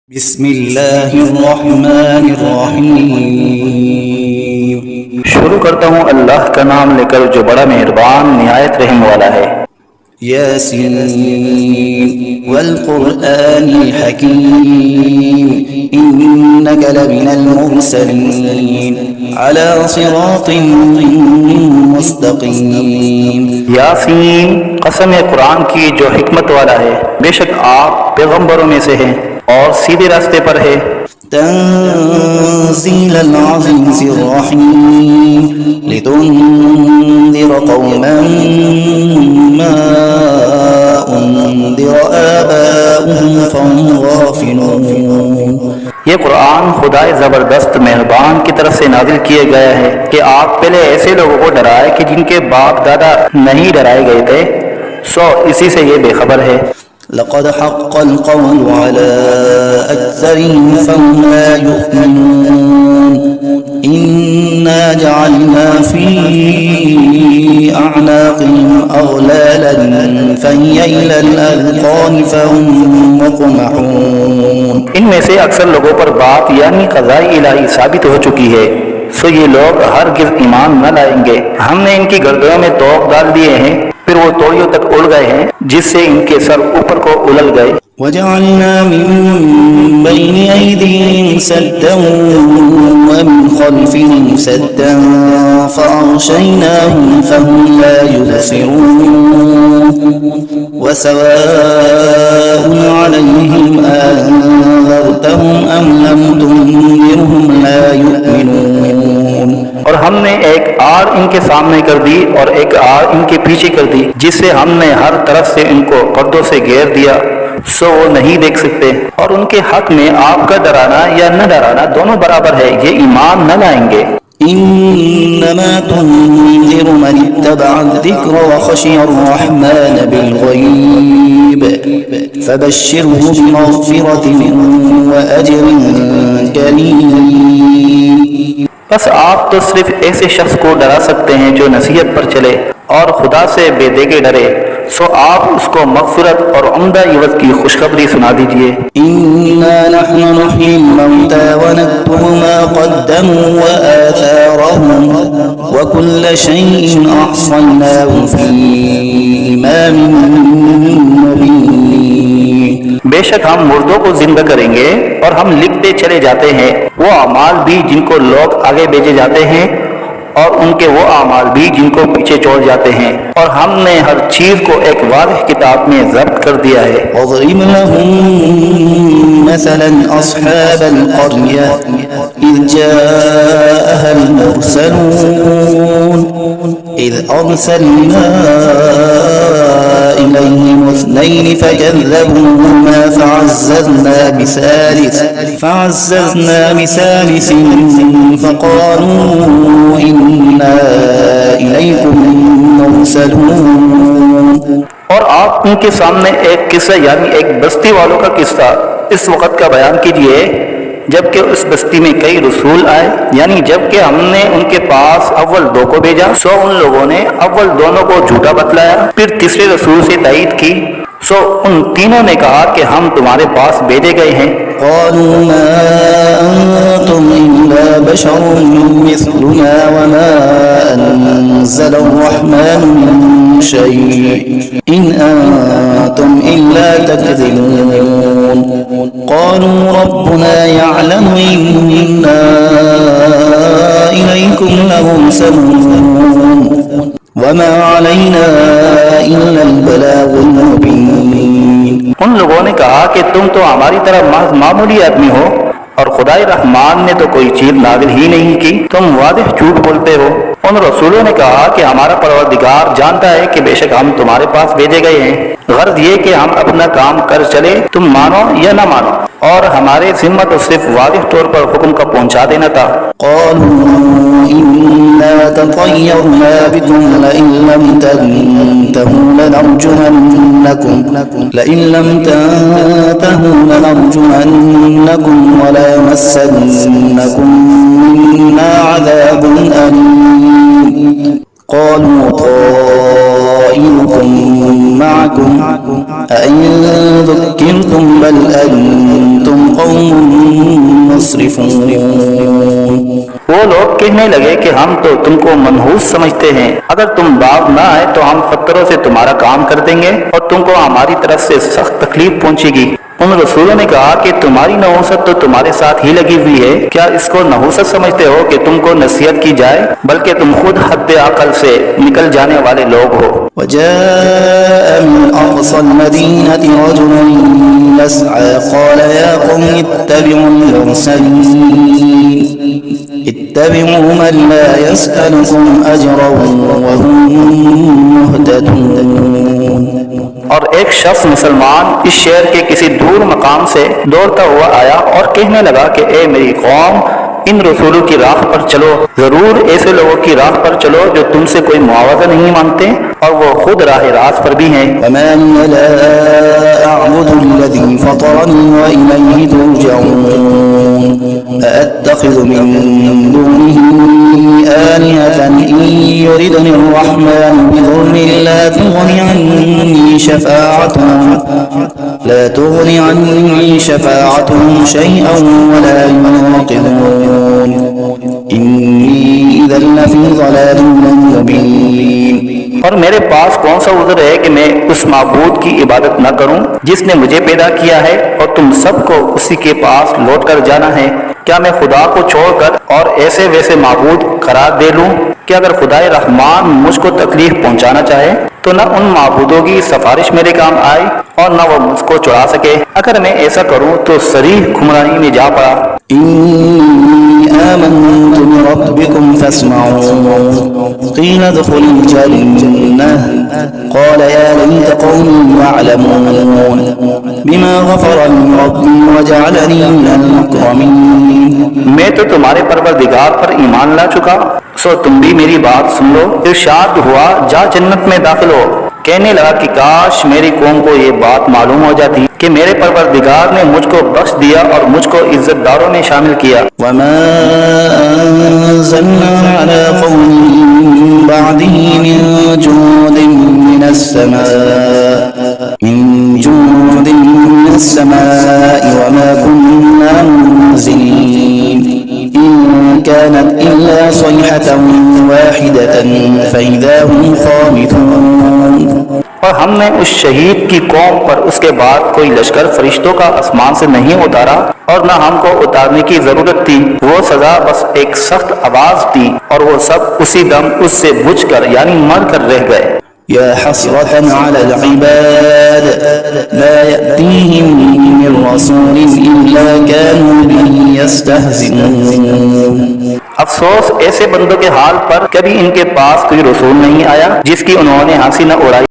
बिस्मिल्लाहिर्रहमानिर्रहीम। शुरू करता हूँ अल्लाह का नाम लेकर जो बड़ा मेहरबान निहायत रहम वाला है। यासीन वल क़ुरआनिल हकीम इन्नका लमिनल मुरसलीन अला सिरातिन मुस्तक़ीम। यासीन, कसम है कुरान की जो हिकमत वाला है, बेशक आप पैगंबरों में से हैं और सीधे रास्ते पर है। तंज़ीलल अज़ीज़िर रहीम लितुन्ज़िर क़ौमन मा उन्ज़िर आबाउहुम फहुम गाफ़िलून। ये कुरान खुदाए ज़बरदस्त मेहरबान की तरफ से नाजिल किया गया है कि आप पहले ऐसे लोगों को डराए कि जिनके बाप दादा नहीं डराए गए थे, सो इसी से ये बेखबर है। लक़द हक़्क़ल क़ौलु अला अक्सरिहिम फ़हुम ला युमिनून इन्ना जअलना फ़ी अअनाक़िहिम अग़लालन फ़हिय इलल अज़क़ानि फ़हुम मुक़महून। इनमें से अक्सर लोगों पर बात यानी क़ज़ाए इलाही साबित हो चुकी है, सो ये लोग हरगिज़ ईमान न लाएंगे। हमने इनकी गर्दनों में तोक डाल दिए हैं, फिर वो तोड़ियों तक उड़ गए हैं, जिससे इनके सर ऊपर को उलल गए। वजअलना मिन बैनि अयदीहिम सद्दन व मिन खल्फिहिम सद्दन फ़अग़शयनाहुम फ़हुम ला युबसिरून वसवाउन अलैहिम अअन्ज़रतहुम अम लम तुनज़िरहुम ला युमिनून। और हमने एक आड़ इनके सामने कर दी और एक आड़ इनके पीछे कर दी, जिससे हमने हर तरफ से इनको पर्दों से घेर दिया, सो वो नहीं देख सकते। और उनके हक में आपका डराना या न डराना दोनों बराबर है, ये ईमान न लाएंगे। इन्नमा तुन्ज़िरु मन इत्तबअ अज़्ज़िक्र व ख़शिय अर्रहमान बिलग़ैब फ़बश्शिरहु बिमग़फ़िरतिन व अज्रिन करीम। बस आप तो सिर्फ ऐसे शख्स को डरा सकते हैं जो नसीहत पर चले और खुदा से बेदेगे डरे, सो आप उसको मग़फ़िरत और उम्दा इवज़ की खुशखबरी सुना दीजिए। इन्ना नहनु नुह्यिल मौता व नक्तुबु मा क़द्दमू व आथारहुम व कुल्ल शैइन अहसयनाहु फ़ी इमामिन मुबीन। बेशक हम मुर्दों को जिंदा करेंगे और हम लिखते चले जाते हैं वो अमाल भी जिनको लोग आगे भेजे जाते हैं और उनके वो अमाल भी जिनको पीछे छोड़ जाते हैं, और हमने हर चीज को एक वाज़ेह किताब में ज़ब्त कर दिया है। वज़रिब लहुम मसलन अस्हाबल क़र्यह इज़ जाअहल मुरसलून इज़ अरसलना इलैहिम इस्नैनि फ़कज़्ज़बूहुमा फ़अज़्ज़ज़ना बिसालिसिन फ़क़ालू इन्ना इलैकुम मुरसलून। और आप उनके सामने एक किस्सा यानी एक बस्ती वालों का किस्सा इस वक़्त का बयान कीजिए जबकि उस बस्ती में कई रसूल आए, यानी जबकि हमने उनके पास अव्वल दो को भेजा, सो उन लोगों ने अव्वल दोनों को झूठा बतलाया, फिर तीसरे रसूल से तायीद की, सो उन तीनों ने कहा कि हम तुम्हारे पास भेजे गए हैं। क़ालू मा अंतुम इल्ला बशरुन मिस्लुना व मा अनज़लर्रहमानु मिन शै'इन इन अंतुम इल्ला तकज़िबून। क़ालू रब्बुना यअलमु इन्ना इलैकुम लमुरसलून व मा अलैना इल्लल बलागुल मुबीन। उन लोगों ने कहा कि तुम तो हमारी तरह मामूली आदमी हो और खुदाए रहमान ने तो कोई चीज नाज़िल ही नहीं की, तुम वाज़ेह झूठ बोलते हो। उन रसूलों ने कहा कि हमारा परवरदिगार जानता है कि बेशक हम तुम्हारे पास भेजे गए हैं, गर्ज ये कि हम अपना काम कर चले, तुम मानो या न मानो, और हमारे जिम्मा तो सिर्फ वाज़ेह तौर पर हुक्म का पहुंचा देना था। क़ालू इन्ना ततयरना बिकुम लइन लम तंतहू लनरजुमन्नकुम व लयमस्सन्नकुम मिन्ना अज़ाबुन अलीम। क़ालू ताइरुकुम मअकुम अइन ज़ुक्किरतुम बल अंतुम क़ौमुन مسرفون वो लोग कहने लगे कि हम तो तुमको मनहूस समझते हैं, अगर तुम बाज ना आए तो हम पत्थरों से तुम्हारा काम कर देंगे और तुमको हमारी तरफ से सख्त तकलीफ पहुंचेगी। उन रसूलों ने कहा कि तुम्हारी नहूसत तो तुम्हारे साथ ही लगी हुई है, क्या इसको नहूसत समझते हो कि तुमको नसीहत की जाए, बल्कि तुम खुद हद अकल से निकल जाने वाले लोग हो। وجاء من أقصى المدينة رجل يسعى قال يا قوم اتبعوا المرسلين اتبعوا من لا يسألكم أجرا وهم مهتدون। और एक शख्स मुसलमान इस शहर के किसी दूर मकाम से दौड़ता हुआ आया और कहने लगा कि ए मेरी कौम, इन रसूलों की राह पर चलो, जरूर ऐसे लोगों की राह पर चलो जो तुमसे कोई मुआवजा नहीं मांगते और वो खुद राह रास्त पर भी हैं। أأتخذ من دونه آلهة إن يردني الرحمن بضر لا تغني عني شفاعتهم شيئا ولا ينقذون إني إذا لفي ضلال مبين। और मेरे पास कौन सा उज़्र है कि मैं उस माबूद की इबादत न करूं जिसने मुझे पैदा किया है और तुम सबको उसी के पास लौट कर जाना है। क्या मैं खुदा को छोड़कर और ऐसे वैसे माबूद करार दे लूं कि अगर खुदाए रहमान मुझको तकलीफ पहुंचाना चाहे तो न उन माबूदों की सिफारिश मेरे काम आए और न वो मुझको चुरा सके। अगर मैं ऐसा करूं तो सरीह गुमराही में जा पड़ा। آمنت بربكم فاسمعون قيل ادخل الجنة قال يا ليت قومي يعلمون بما غفر لي ربي وجعلني من المكرمين। मैं तो तुम्हारे परवरदिगार पर ईमान ला चुका, सो तुम भी मेरी बात सुन लो। इरशाद हुआ जा जन्नत में दाखिल हो। कहने लगा कि काश मेरी कौम को ये बात मालूम हो जाती कि मेरे परवरदिगार ने मुझको बख्श दिया और मुझको इज्जतदारों में शामिल किया। वमा अंज़लना अला क़ौमिही मिन बअदिही मिन जुनूदिन मिनस समाई वमा कुन्ना मुनज़िलीन इन कानत इल्ला सयहतन वाहिदतन फ़इज़ा हुम ख़ामिदून। और हमने उस शहीद की कौम पर उसके बाद कोई लश्कर फरिश्तों का आसमान से नहीं उतारा और न हमको उतारने की जरूरत थी। वो सजा बस एक सख्त आवाज थी और वो सब उसी दम उससे बुझकर यानी मर कर रह गए। या हसरतन अलल इबाद ला यअतीहिम मिन रसूलिन इल्ला कानू बिही यस्तहज़िऊन। अफसोस ऐसे बंदों के हाल पर, कभी इनके पास कोई रसूल नहीं आया जिसकी उन्होंने हंसी न उड़ाई।